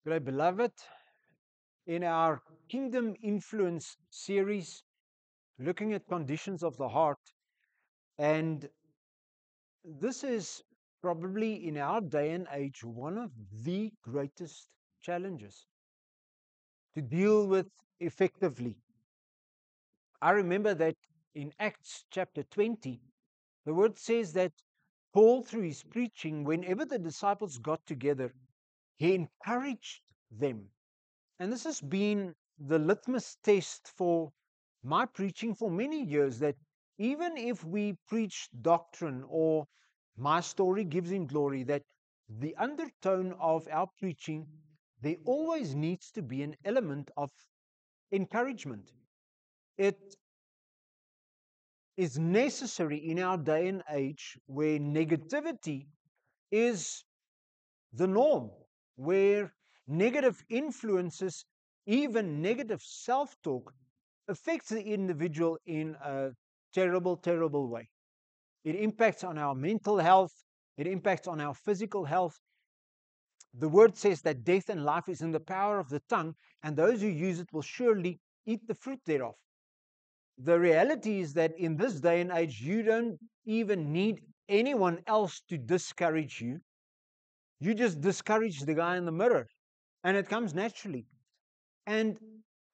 Great beloved, in our Kingdom Influence series, looking at conditions of the heart, and this is probably in our day and age one of the greatest challenges to deal with effectively. I remember that in Acts chapter 20, the word says that Paul, through his preaching, whenever the disciples got together, he encouraged them. And this has been the litmus test for my preaching for many years, that even if we preach doctrine or my story gives him glory, that the undertone of our preaching, there always needs to be an element of encouragement. It is necessary in our day and age where negativity is the norm, where negative influences, even negative self talk, affects the individual in a terrible, terrible way. It impacts on our mental health, it impacts on our physical health. The word says that death and life is in the power of the tongue, and those who use it will surely eat the fruit thereof. The reality is that in this day and age, you don't even need anyone else to discourage you. You just discourage the guy in the mirror, and it comes naturally. And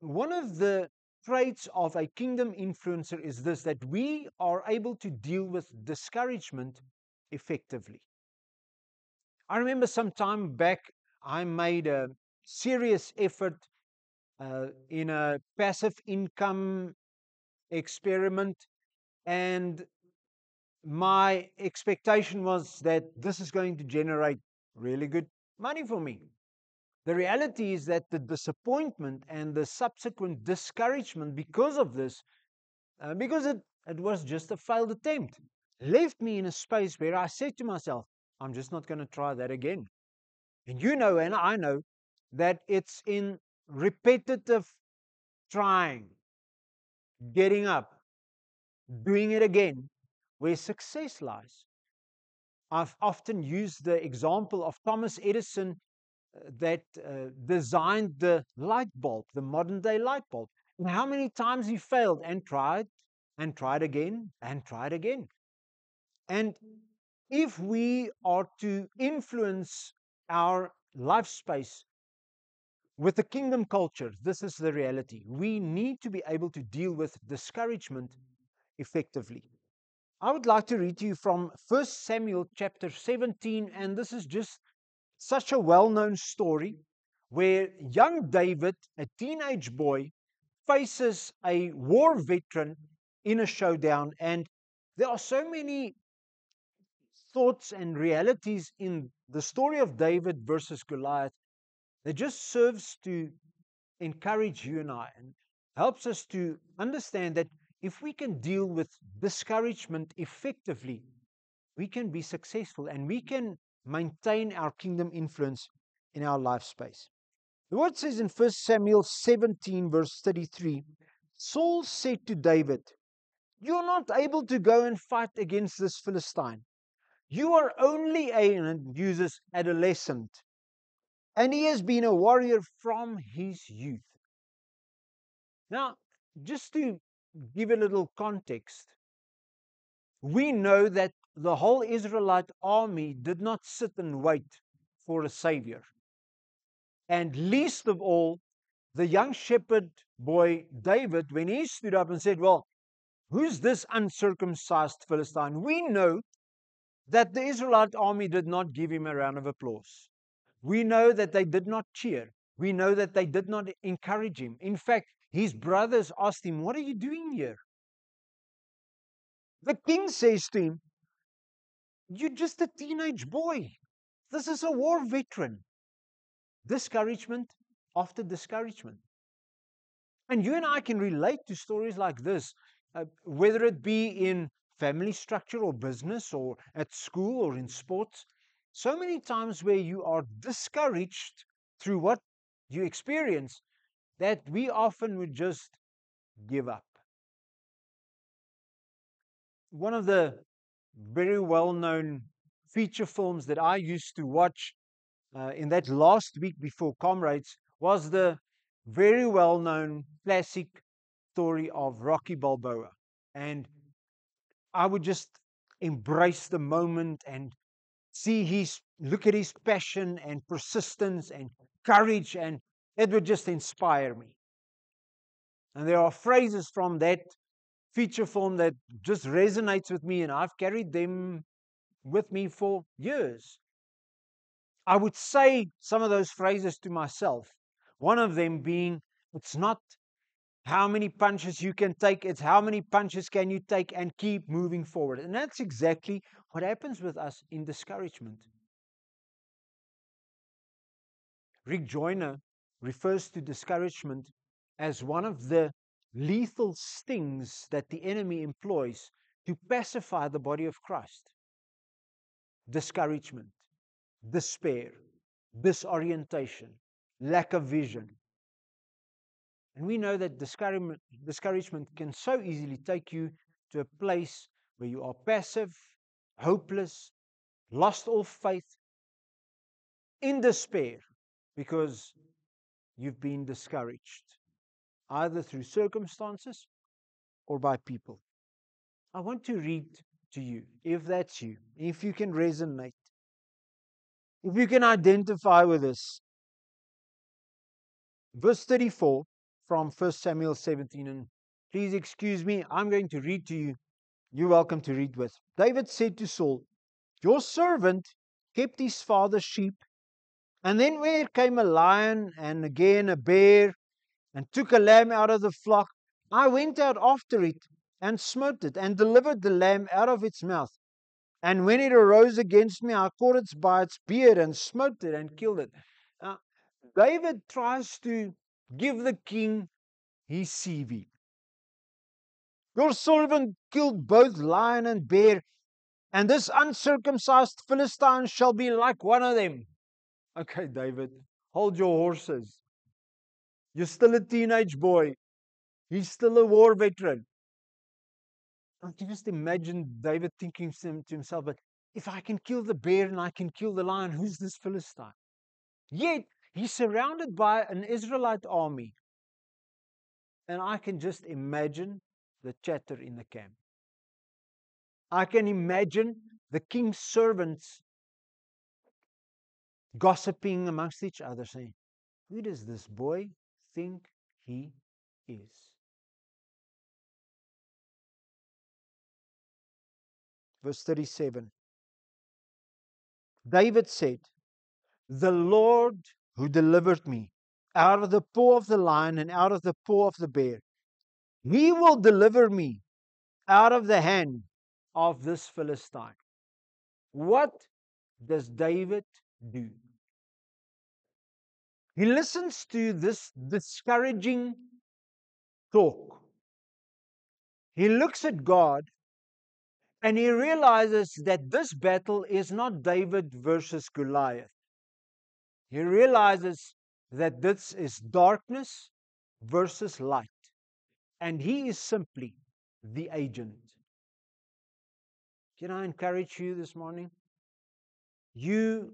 one of the traits of a kingdom influencer is this, that we are able to deal with discouragement effectively. I remember some time back, I made a serious effort in a passive income experiment, and my expectation was that this is going to generate really good money for me. The reality is that the disappointment and the subsequent discouragement because of this, because it was just a failed attempt, left me in a space where I said to myself, I'm just not going to try that again. And you know, and I know, that it's in repetitive trying, getting up, doing it again, where success lies. I've often used the example of Thomas Edison that designed the light bulb, the modern day light bulb. And how many times he failed and tried again and tried again. And if we are to influence our life space with the kingdom culture, this is the reality. We need to be able to deal with discouragement effectively. I would like to read to you from 1 Samuel chapter 17, and this is just such a well-known story where young David, a teenage boy, faces a war veteran in a showdown. And there are so many thoughts and realities in the story of David versus Goliath that just serves to encourage you and I, and helps us to understand that if we can deal with discouragement effectively, we can be successful and we can maintain our kingdom influence in our life space. The word says in 1 Samuel 17, verse 33, Saul said to David, you're not able to go and fight against this Philistine. You are only and uses adolescent, and he has been a warrior from his youth. Now, just to give a little context, we know that the whole Israelite army did not sit and wait for a savior. And least of all, the young shepherd boy David, when he stood up and said, well, who's this uncircumcised Philistine? We know that the Israelite army did not give him a round of applause. We know that they did not cheer. We know that they did not encourage him. In fact, his brothers asked him, what are you doing here? The king says to him, you're just a teenage boy. This is a war veteran. Discouragement after discouragement. And you and I can relate to stories like this, whether it be in family structure or business or at school or in sports. So many times where you are discouraged through what you experience that we often would just give up. One of the very well-known feature films that I used to watch in that last week before Comrades was the very well-known classic story of Rocky Balboa. And I would just embrace the moment and look at his passion and persistence and courage, and it would just inspire me. And there are phrases from that feature film that just resonates with me, and I've carried them with me for years. I would say some of those phrases to myself. One of them being, it's not how many punches you can take, it's how many punches can you take and keep moving forward. And that's exactly what happens with us in discouragement. Rick Joyner refers to discouragement as one of the lethal stings that the enemy employs to pacify the body of Christ. Discouragement, despair, disorientation, lack of vision. And we know that discouragement can so easily take you to a place where you are passive, hopeless, lost all faith, in despair, because you've been discouraged, either through circumstances or by people. I want to read to you, if that's you, if you can resonate, if you can identify with this. Verse 34 from 1 Samuel 17, and please excuse me, I'm going to read to you. You're welcome to read with. David said to Saul, your servant kept his father's sheep, and then there came a lion and again a bear, and took a lamb out of the flock. I went out after it and smote it, and delivered the lamb out of its mouth. And when it arose against me, I caught it by its beard and smote it and killed it. Now, David tries to give the king his CV. Your servant killed both lion and bear, and this uncircumcised Philistine shall be like one of them. Okay, David, hold your horses. You're still a teenage boy. He's still a war veteran. Can't you just imagine David thinking to himself, but if I can kill the bear and I can kill the lion, who's this Philistine? Yet he's surrounded by an Israelite army. And I can just imagine the chatter in the camp. I can imagine the king's servants gossiping amongst each other, saying, who does this boy think he is? Verse 37. David said, the Lord who delivered me out of the paw of the lion and out of the paw of the bear, he will deliver me out of the hand of this Philistine. What does David do? He listens to this discouraging talk. He looks at God and he realizes that this battle is not David versus Goliath. He realizes that this is darkness versus light. And he is simply the agent. Can I encourage you this morning? You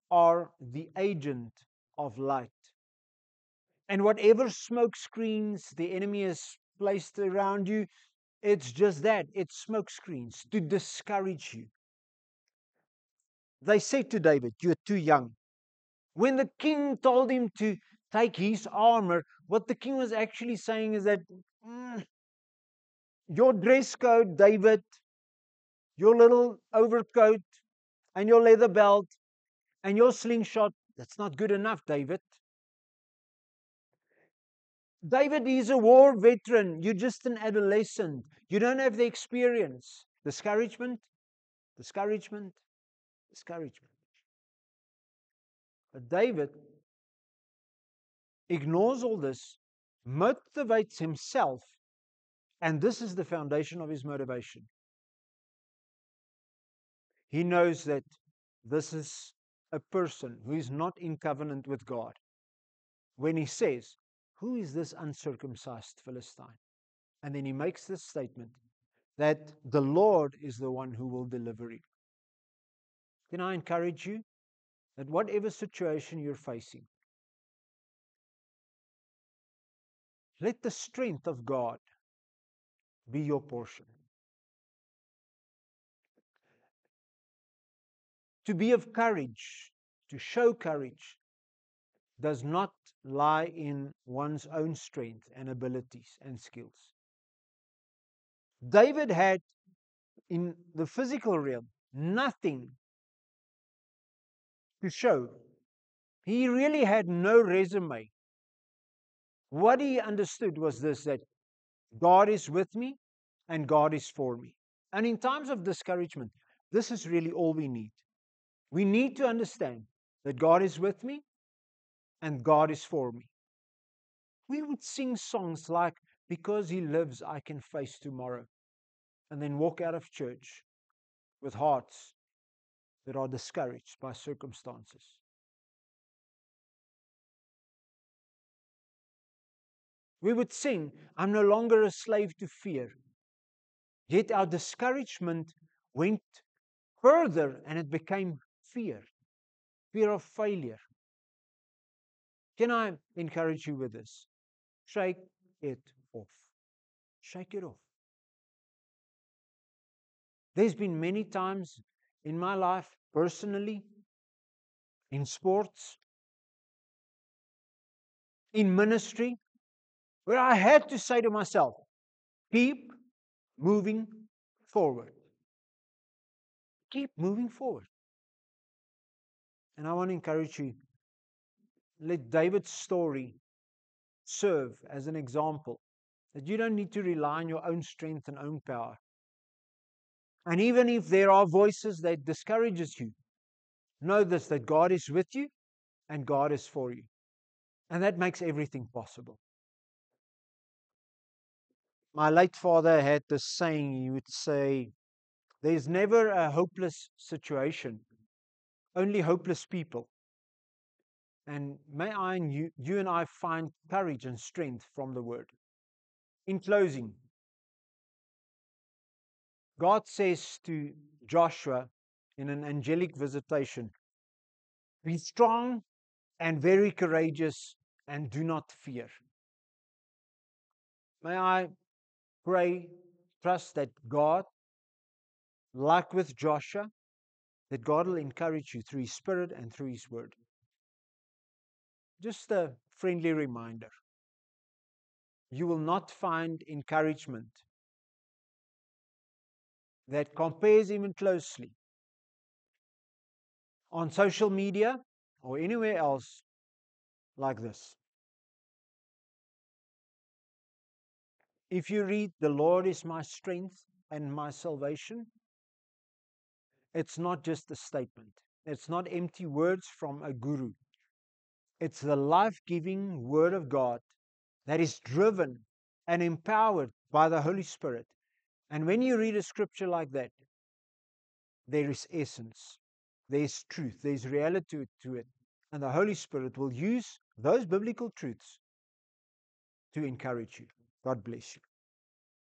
are the agent of light. And whatever smoke screens the enemy has placed around you, it's just that. It's smoke screens to discourage you. They said to David, you're too young. When the king told him to take his armor, what the king was actually saying is that your dress code, David, your little overcoat and your leather belt and your slingshot, that's not good enough, David. David is a war veteran. You're just an adolescent. You don't have the experience. Discouragement, discouragement, discouragement. But David ignores all this, motivates himself, and this is the foundation of his motivation. He knows that this is a person who is not in covenant with God. When he says, who is this uncircumcised Philistine? And then he makes this statement that the Lord is the one who will deliver you. Can I encourage you? that whatever situation you're facing, let the strength of God be your portion. To be of courage, to show courage, does not lie in one's own strength and abilities and skills. David had, in the physical realm, nothing to show. He really had no resume. What he understood was this, that God is with me and God is for me. And in times of discouragement, this is really all we need. We need to understand that God is with me and God is for me. We would sing songs like, "Because He lives, I can face tomorrow," and then walk out of church with hearts that are discouraged by circumstances. We would sing, "I'm no longer a slave to fear." Yet our discouragement went further and it became fear, fear of failure. Can I encourage you with this? Shake it off. Shake it off. There's been many times in my life, personally, in sports, in ministry, where I had to say to myself, keep moving forward. Keep moving forward. And I want to encourage you, let David's story serve as an example that you don't need to rely on your own strength and own power. And even if there are voices that discourages you, know this, that God is with you and God is for you. And that makes everything possible. My late father had this saying, he would say, "There's never a hopeless situation, only hopeless people." And may you and I find courage and strength from the word. In closing, God says to Joshua in an angelic visitation, "Be strong and very courageous and do not fear." May I pray, trust that God, like with Joshua, that God will encourage you through His Spirit and through His Word. Just a friendly reminder. You will not find encouragement that compares even closely on social media or anywhere else like this. If you read, "The Lord is my strength and my salvation," it's not just a statement. It's not empty words from a guru. It's the life-giving Word of God that is driven and empowered by the Holy Spirit. And when you read a scripture like that, there is essence, there's truth, there's reality to it. And the Holy Spirit will use those biblical truths to encourage you. God bless you.